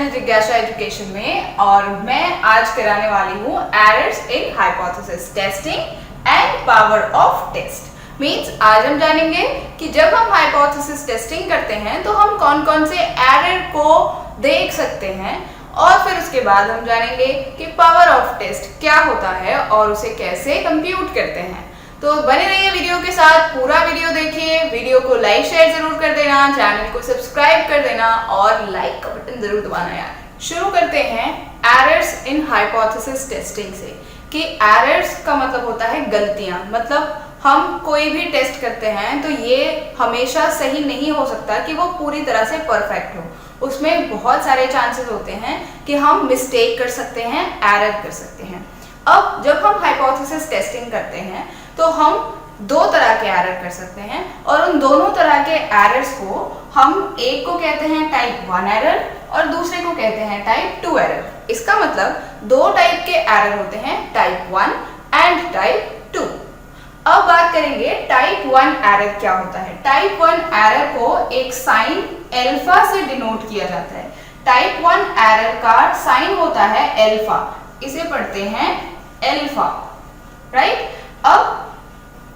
Channel जिज्ञासा education में और मैं आज कराने वाली हूँ errors in hypothesis testing and power of test. Means आज हम जानेंगे कि जब हम हाइपोथेसिस टेस्टिंग करते हैं तो हम कौन कौन से एरर को देख सकते हैं और फिर उसके बाद हम जानेंगे कि पावर ऑफ टेस्ट क्या होता है और उसे कैसे कंप्यूट करते हैं। तो बने रहिए वीडियो के साथ, पूरा वीडियो देखिए, वीडियो को लाइक शेयर जरूर कर देना, चैनल को सब्सक्राइब कर देना और लाइक का बटन जरूर दबाना यार। शुरू करते हैं एरर्स इन हाइपोथेसिस टेस्टिंग से कि एरर्स का मतलब होता है गलतियां। मतलब हम कोई भी टेस्ट करते हैं तो ये हमेशा सही नहीं हो सकता कि वो पूरी तरह से परफेक्ट हो, उसमें बहुत सारे चांसेस होते हैं कि हम मिस्टेक कर सकते हैं, एरर कर सकते हैं। अब जब हम हाइपोथेसिस टेस्टिंग करते हैं तो हम दो तरह के एरर कर सकते हैं और उन दोनों तरह के एरर्स को हम एक को कहते हैं टाइप 1 एरर और दूसरे को कहते हैं टाइप 2 एरर। इसका मतलब दो टाइप के एरर होते हैं, टाइप 1 एंड टाइप 2। अब बात करेंगे टाइप 1 एरर क्या होता है। टाइप 1 एरर को एक साइन अल्फा से डिनोट किया जाता है। टाइप 1 एरर का साइन होता है अल्फा, इसे पढ़ते हैं अल्फा, राइट। अब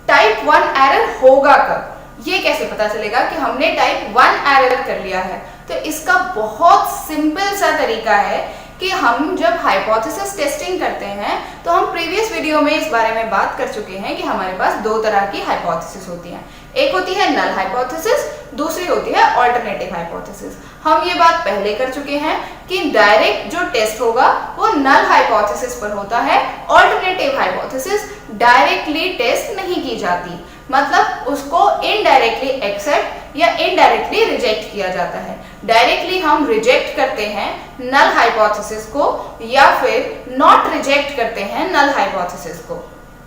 टाइप 1 एरर होगा कब, ये कैसे पता चलेगा कि हमने टाइप 1 एरर कर लिया है? तो इसका बहुत सिंपल सा तरीका है कि हम जब हाइपोथेसिस टेस्टिंग करते हैं तो हम प्रीवियस वीडियो में इस बारे में बात कर चुके हैं कि हमारे पास दो तरह की हाइपोथेसिस होती हैं। एक होती है नल हाइपोथेसिस, दूसरी होती है अल्टरनेटिव हाइपोथेसिस। हम ये बात पहले कर चुके हैं कि डायरेक्ट जो टेस्ट होगा वो नल हाइपोथेसिस पर होता है। अल्टरनेटिव हाइपोथेसिस डायरेक्टली टेस्ट नहीं की जाती, मतलब उसको इनडायरेक्टली एक्सेप्ट या इनडायरेक्टली रिजेक्ट किया जाता है। डायरेक्टली हम रिजेक्ट करते हैं नल हाइपोथेसिस को या फिर नॉट रिजेक्ट करते हैं नल हाइपोथेसिस को,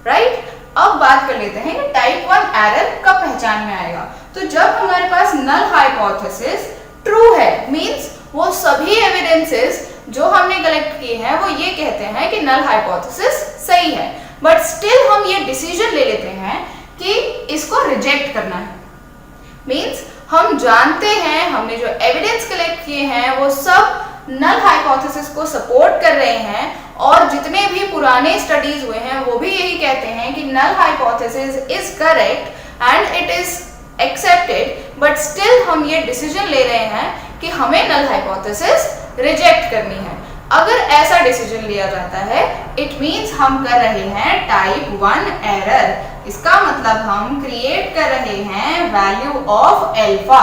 राइट। अब बात कर लेते हैं कि टाइप 1 एरर कब पहचान में आएगा। तो जब हमारे पास नल हाइपोथेसिस ट्रू है, मींस वो सभी एविडेंसेस जो हमने कलेक्ट किए हैं वो ये कहते हैं कि नल हाइपोथेसिस सही है, बट स्टिल हम ये डिसीजन ले लेते हैं कि इसको रिजेक्ट करना है। मींस हम जानते हैं, हमने जो एविडेंस कलेक्ट किए हैं वो सब नल हाइपोथेसिस को सपोर्ट कर रहे हैं और जितने भी पुराने स्टडीज हुए हैं वो भी यही कहते हैं कि null hypothesis is correct and it is accepted, but still हम ये डिसीजन ले रहे हैं कि हमें नल हाइपोथेसिस रिजेक्ट करनी है। अगर ऐसा डिसीजन लिया जाता है इट मींस हम कर रहे हैं टाइप 1 एरर। इसका मतलब हम क्रिएट कर रहे हैं वैल्यू ऑफ अल्फा,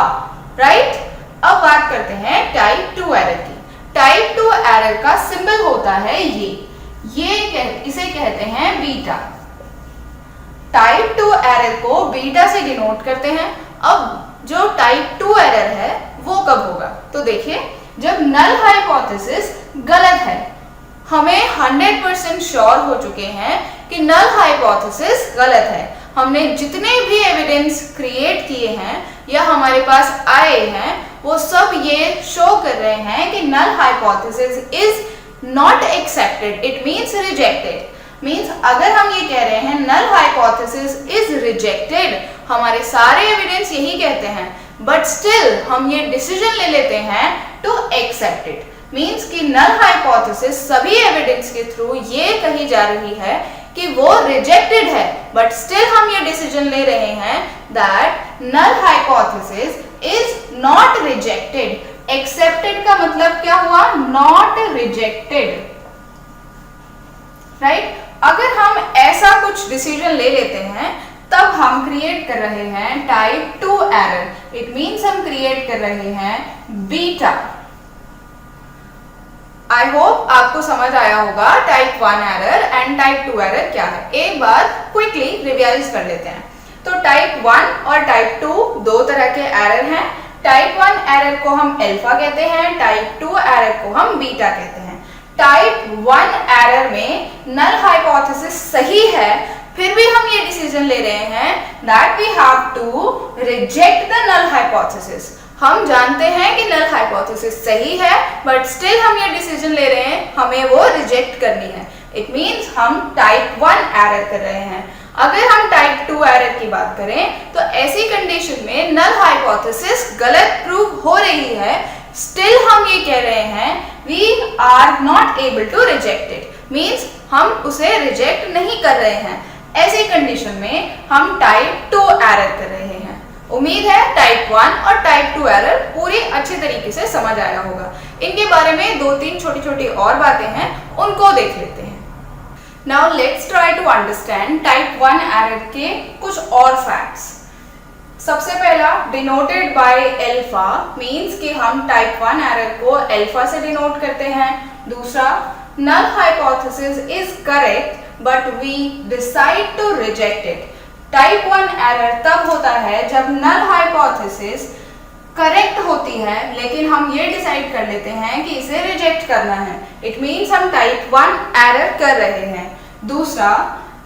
राइट। अब बात करते हैं टाइप 2 एरर की। टाइप 2 एरर का सिंबल होता है इसे कहते हैं बीटा। टाइप 2 एरर को बीटा से डिनोट करते हैं। अब जो टाइप 2 एरर है वो कब होगा, तो देखिए जब नल हाइपोथेसिस गलत है, हमें 100% श्योर हो चुके हैं कि नल हाइपोथेसिस गलत है। हमने जितने भी एविडेंस क्रिएट किए हैं या हमारे पास आए हैं वो सब ये शो कर रहे हैं कि null hypothesis is not accepted, it means rejected. Means अगर हम ये कह रहे हैं नल हाइपोथेसिस इज रिजेक्टेड, हमारे सारे एविडेंस यही कहते हैं, बट स्टिल हम ये डिसीजन ले लेते हैं टू एक्सेप्ट इट। मींस कि नल हाइपोथेसिस सभी एविडेंस के थ्रू ये कही जा रही है कि वो रिजेक्टेड है, बट स्टिल हम ये डिसीजन ले रहे हैं that null hypothesis is not rejected. Accepted का मतलब क्या हुआ, नॉट रिजेक्टेड, राइट। अगर हम ऐसा कुछ डिसीजन ले लेते हैं तब हम क्रिएट कर रहे हैं टाइप 2 एरर। इट मींस हम क्रिएट कर रहे हैं बीटा। आई होप आपको समझ आया होगा type 1 error and type 2 error क्या है। एक बार क्विकली रिवाइज कर लेते हैं। तो टाइप 1 और टाइप 2 दो तरह के एरर हैं। टाइप 1 एरर को हम अल्फा कहते हैं, टाइप 2 एरर को हम बीटा कहते हैं। टाइप 1 एरर में नल हाइपोथेसिस सही है, फिर भी हम ये डिसीजन ले रहे हैं that we have to reject the null hypothesis. हम जानते हैं कि नल हाइपोथेसिस सही है, बट स्टिल हम ये डिसीजन ले रहे हैं हमें वो रिजेक्ट करनी है। इट मींस हम टाइप 1 एरर कर रहे हैं। अगर हम टाइप 2 एरर की बात करें तो ऐसी कंडीशन में नल हाइपोथेसिस गलत प्रूव हो रही है, स्टिल हम ये कह रहे हैं we are not able to reject it, means हम उसे रिजेक्ट नहीं कर रहे हैं। ऐसी कंडीशन में हम टाइप 2 एरर कर रहे हैं। उम्मीद है टाइप 1 और टाइप 2 एरर पूरी अच्छे तरीके से समझ आया होगा। इनके बारे में 2-3 छोटी छोटी और बातें हैं, उनको देख लेते हैं। Now let's try to understand type 1 error के कुछ और फैक्ट्स। सबसे पहला डिनोटेड बाय अल्फा, मींस कि हम टाइप 1 एरर को अल्फा से डिनोट करते हैं। दूसरा, null hypothesis is correct but we decide to reject it. Type 1 error तब होता है जब नल हाइपोथेसिस करेक्ट होती है लेकिन हम ये डिसाइड कर लेते हैं कि इसे रिजेक्ट करना है। इट मीन्स हम टाइप 1 एरर कर रहे हैं। दूसरा,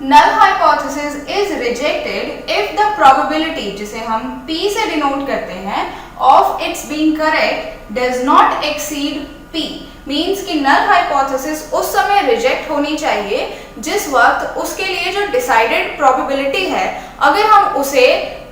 null hypothesis is rejected if the probability, जिसे हम P से डिनोट करते हैं, of its being correct does not exceed P, means कि नल हाइपोथेसिस उस समय रिजेक्ट होनी चाहिए जिस वक्त उसके लिए जो डिसाइडेड प्रोबेबिलिटी है, अगर हम उसे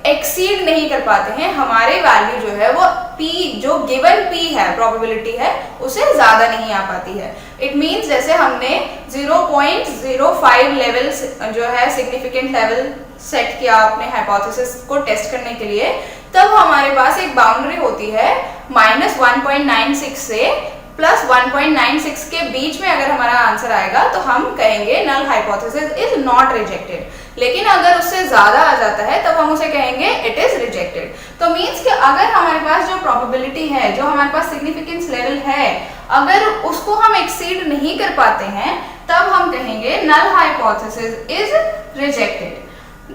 एक्सीड नहीं कर पाते हैं, हमारे वैल्यू जो है वो P, जो गिवन P है, प्रोबेबिलिटी है, उसे ज्यादा नहीं आ पाती है। इट मीन्स जैसे हमने 0.05 लेवल जो है सिग्निफिकेंट लेवल सेट किया अपने हाइपोथेसिस को टेस्ट करने के लिए, तब हमारे पास एक बाउंड्री होती है -1.96 से +1.96 के बीच में। अगर हमारा आंसर आएगा तो हम कहेंगे null hypothesis is not rejected. लेकिन अगर उससे ज्यादा आ जाता है तब हम उसे कहेंगे इट इज रिजेक्टेड। तो मीन्स कि अगर हमारे पास जो प्रोबेबिलिटी है, जो हमारे पास सिग्निफिकेंस लेवल है, अगर उसको हम एक्सीड नहीं कर पाते हैं तब हम कहेंगे नल हाइपोथेसिस इज रिजेक्टेड।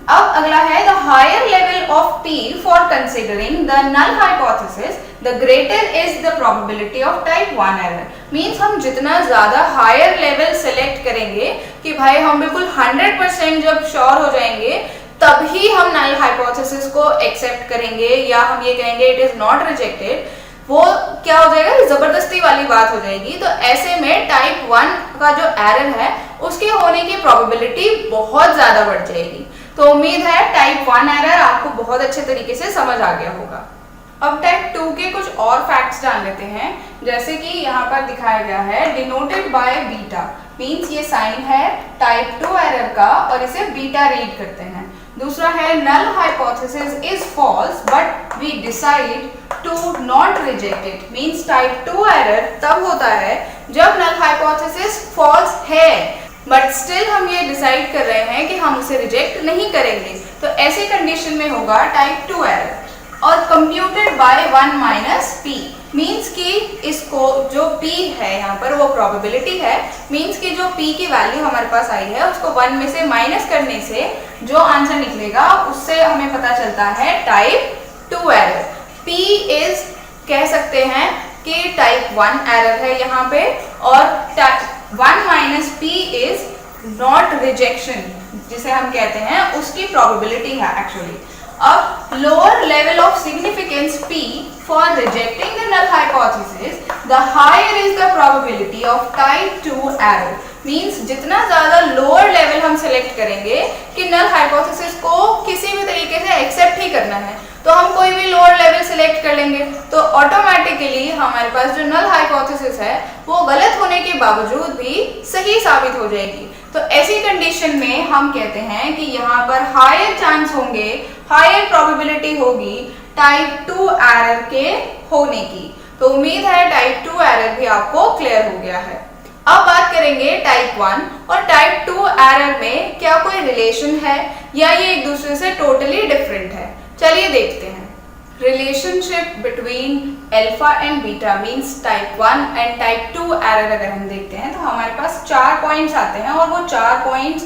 अब अगला है the higher level of P for considering the null hypothesis the greater is the probability of type 1 error. Means हम जितना ज्यादा हायर लेवल सेलेक्ट करेंगे कि भाई हम बिल्कुल 100% जब श्योर हो जाएंगे तभी हम नल हाइपोथेसिस को एक्सेप्ट करेंगे या हम ये कहेंगे इट इज नॉट रिजेक्टेड, वो क्या हो जाएगा, जबरदस्ती वाली बात हो जाएगी। तो ऐसे में टाइप 1 का जो एरर है उसके होने की प्रोबेबिलिटी बहुत ज्यादा बढ़ जाएगी। तो उम्मीद है टाइप 1 एरर आपको बहुत अच्छे तरीके से समझ आ गया होगा। अब टाइप 2 के कुछ और फैक्ट्स जान लेते हैं, जैसे कि यहाँ पर दिखाया गया है डिनोटेड बाय बीटा, मींस ये साइन है टाइप 2 एरर का और इसे बीटा रीड करते हैं। दूसरा है null hypothesis is false but we decide to not reject it, means type 2 error तब होता है जब नल हाइपोथेसिस फॉल्स है बट स्टिल हम ये डिसाइड कर रहे हैं कि हम उसे रिजेक्ट नहीं करेंगे। तो ऐसी कंडीशन में होगा टाइप 2 एरर। और कंप्यूटेड बाय 1 - P, मींस कि इसको जो P है यहाँ पर वो प्रोबेबिलिटी है, मींस कि जो P की वैल्यू हमारे पास आई है उसको 1 में से माइनस करने से जो आंसर निकलेगा उससे हमें पता चलता है टाइप 2 एरर। P इज कह सकते हैं कि टाइप 1 एरर है यहाँ पे, और 1 - P इज नॉट रिजेक्शन, जिसे हम कहते हैं उसकी प्रोबेबिलिटी है एक्चुअली। अब lower level of significance P for rejecting the null hypothesis the higher is the probability of type 2 error, means जितना ज्यादा लोअर लेवल हम सेलेक्ट करेंगे कि नल हाइपोथेसिस को किसी भी तरीके से एक्सेप्ट ही करना है, तो हम कोई भी लोअर लेवल सिलेक्ट कर लेंगे तो ऑटोमेटिकली हमारे पास जो नल हाइपोथेसिस है वो गलत होने के बावजूद भी सही साबित हो जाएगी। तो ऐसी कंडीशन में हम कहते हैं कि यहाँ पर हायर चांस होंगे, हायर प्रोबेबिलिटी होगी टाइप 2 एरर के होने की। तो उम्मीद है टाइप 2 एरर भी आपको क्लियर हो गया है। अब बात करेंगे टाइप 1 और टाइप 2 एरर में क्या कोई रिलेशन है या ये एक दूसरे से टोटली डिफरेंट है। चलिए देखते हैं। Relationship between alpha and beta means type 1 and type 2 error अगर हम देखते हैं तो हमारे पास 4 पॉइंट्स आते हैं और वो 4 पॉइंट्स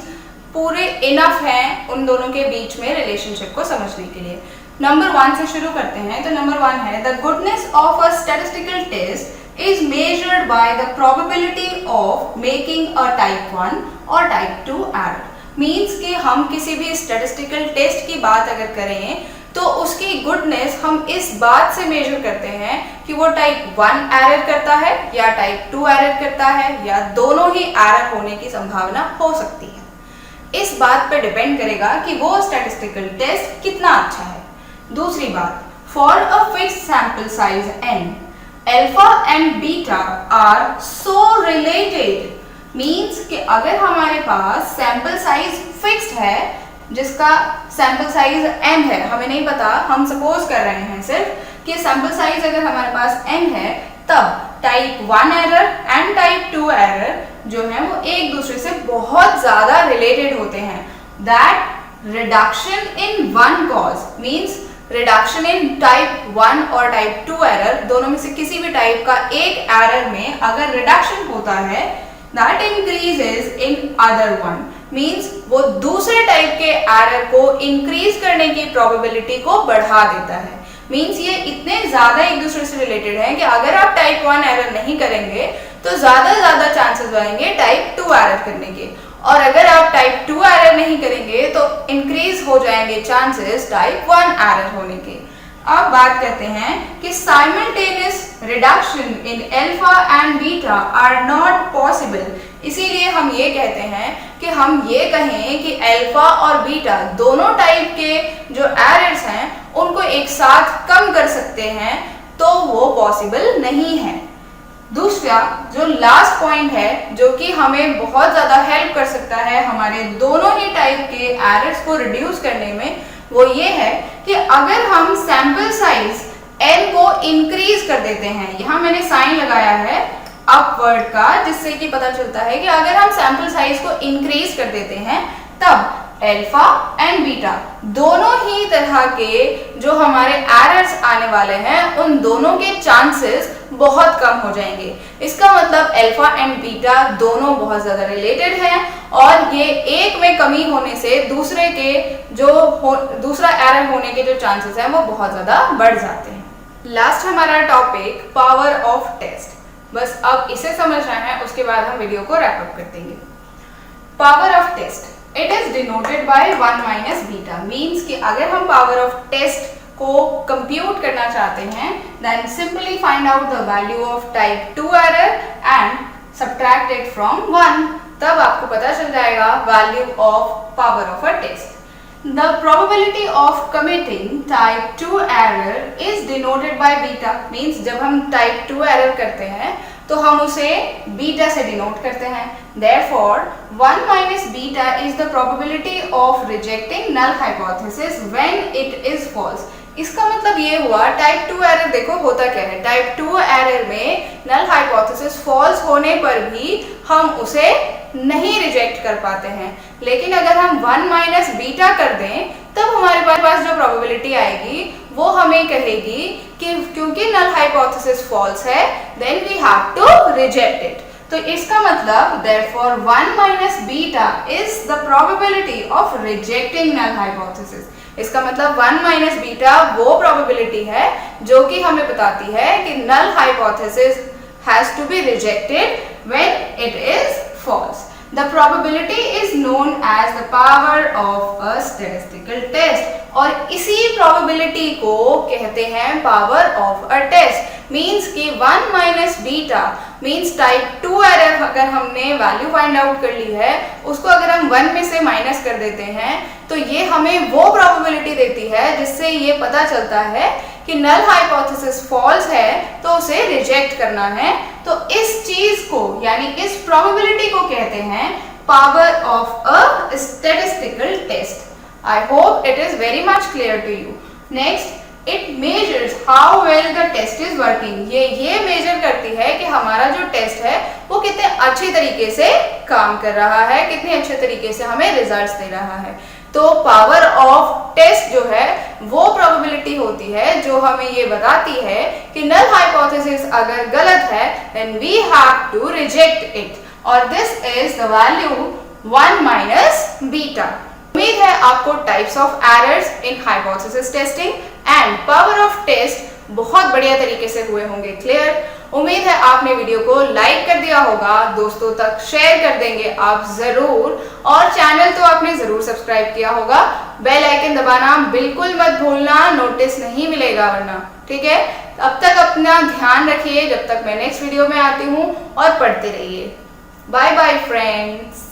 पूरे इनफ हैं उन दोनों के बीच में रिलेशनशिप को समझने के लिए। नंबर 1 से शुरू करते हैं। तो नंबर 1 है the goodness of a statistical test is measured by the probability of making a type 1 और टाइप 2 एरर। मींस कि हम किसी भी स्टैटिस्टिकल टेस्ट की बात अगर करें तो उसकी गुडनेस हम इस बात से मेजर करते हैं कि वो टाइप 1 एरर करता है या टाइप 2 एरर करता है या दोनों ही एरर होने की संभावना हो सकती है। इस बात पर डिपेंड करेगा कि वो स्टैटिस्टिकल टेस्ट कितना अच्छा है। दूसरी बात, for a fixed sample size n, alpha and beta are so related means कि अगर हमारे पास सैंपल साइज फिक्स्ड है जिसका सैंपल साइज n है, हमें नहीं पता, हम सपोज कर रहे हैं सिर्फ कि सैंपल साइज अगर हमारे पास n है, तब type 1 error and type 2 error जो है वो एक दूसरे से बहुत ज्यादा रिलेटेड होते हैं। That reduction in one cause means reduction in type 1 और टाइप 2 एरर, दोनों में से किसी भी टाइप का एक एरर में अगर रिडक्शन होता है, that increases in other one means वो दूसरे टाइप के एरर को इंक्रीज करने की प्रोबेबिलिटी को बढ़ा देता है। मीन्स ये इतने ज्यादा एक दूसरे से रिलेटेड है कि अगर आप टाइप 1 एरर नहीं करेंगे तो ज्यादा चांसेस रहेंगे टाइप 2 एरर करने के, और अगर आप टाइप 2 एरर नहीं करेंगे तो इंक्रीज हो जाएंगे चांसेस टाइप 1 एरर होने के। अब बात करते हैं कि simultaneous reduction in alpha and beta are not possible. इसीलिए हम ये कहते हैं कि हम ये कहें कि अल्फा और बीटा दोनों टाइप के जो एरर्स हैं उनको एक साथ कम कर सकते हैं, तो वो पॉसिबल नहीं है। दूसरा जो लास्ट पॉइंट है जो कि हमें बहुत ज्यादा हेल्प कर सकता है हमारे दोनों ही टाइप के एरर्स को रिड्यूस करने में, वो ये है कि अगर हम सैंपल साइज n को इंक्रीज कर देते हैं, यहाँ मैंने साइन लगाया है अपवर्ड का, जिससे कि पता चलता है कि अगर हम सैंपल साइज को इंक्रीज कर देते हैं तब अल्फा एंड बीटा दोनों ही तरह के जो हमारे एरर्स आने वाले हैं उन दोनों के चांसेस बहुत कम हो जाएंगे। इसका मतलब अल्फा एंड बीटा दोनों बहुत ज्यादा रिलेटेड हैं और ये एक में कमी होने से दूसरे के दूसरा एरर होने के जो चांसेस हैं वो बहुत ज्यादा बढ़ जाते हैं। लास्ट हमारा टॉपिक पावर ऑफ टेस्ट, बस अब इसे समझना है, उसके बाद हम वीडियो को रैप अप कर देंगे। Power of test it is denoted by 1 minus beta means कि अगर हम पावर ऑफ टेस्ट को कंप्यूट करना चाहते हैं then simply find out the value of type 2 error and subtract it from 1, तब आपको पता चल जाएगा value of power of a test. The probability of committing type 2 error is denoted by beta means जब हम type 2 error करते हैं तो हम उसे बीटा से डिनोट करते हैं। Therefore, 1 minus beta is the probability of rejecting null hypothesis when it is false। इसका मतलब ये हुआ टाइप 2 एरर, देखो होता क्या है, टाइप 2 एरर में नल हाइपोथेसिस फॉल्स होने पर भी हम उसे नहीं रिजेक्ट कर पाते हैं, लेकिन अगर हम 1 माइनस बीटा कर दें तब हमारे पास जो प्रोबेबिलिटी आएगी वो हमें कहेगी कि क्योंकि नल हाइपोथेसिस फॉल्स है then we have to reject it. तो इसका मतलब therefore 1 minus beta is the probability of rejecting null hypothesis। इसका मतलब 1 माइनस बीटा वो प्रोबेबिलिटी है जो कि हमें बताती है कि null hypothesis has to be rejected when it is false. The probability is known as the power of a statistical test और इसी probability को कहते हैं power of a test। Means कि 1 minus beta means type 2 error अगर हमने value find out कर ली है उसको अगर हम 1 में से माइनस कर देते हैं तो ये हमें वो प्रोबेबिलिटी देती है जिससे ये पता चलता है कि नल हाइपोथेसिस फॉल्स है तो उसे रिजेक्ट करना है। तो इस चीज को यानी इस प्रोबेबिलिटी को कहते हैं power of a statistical test. I hope it is very much clear to you. Next, it measures how well the test is working. ये मेजर करती है कि हमारा जो टेस्ट है वो कितने अच्छे तरीके से काम कर रहा है, कितने अच्छे तरीके से हमें रिजल्ट्स दे रहा है। तो पावर ऑफ टेस्ट जो है वो प्रोबेबिलिटी होती है जो हमें ये बताती है कि नल हाइपोथेसिस अगर गलत है then we have to reject it और this is the value 1 minus beta. उम्मीद है आपको types of errors in hypothesis testing and power of test बहुत बढ़िया तरीके से हुए होंगे क्लियर। उम्मीद है आपने वीडियो को लाइक कर दिया होगा, दोस्तों तक शेयर कर देंगे आप जरूर, और चैनल तो आपने जरूर सब्सक्राइब किया होगा। बेल आइकन दबाना बिल्कुल मत भूलना, नोटिस नहीं मिलेगा वरना, ठीक है। अब तक अपना ध्यान रखिए, जब तक मैं नेक्स्ट वीडियो में आती हूँ, और पढ़ते रहिए। Bye bye friends.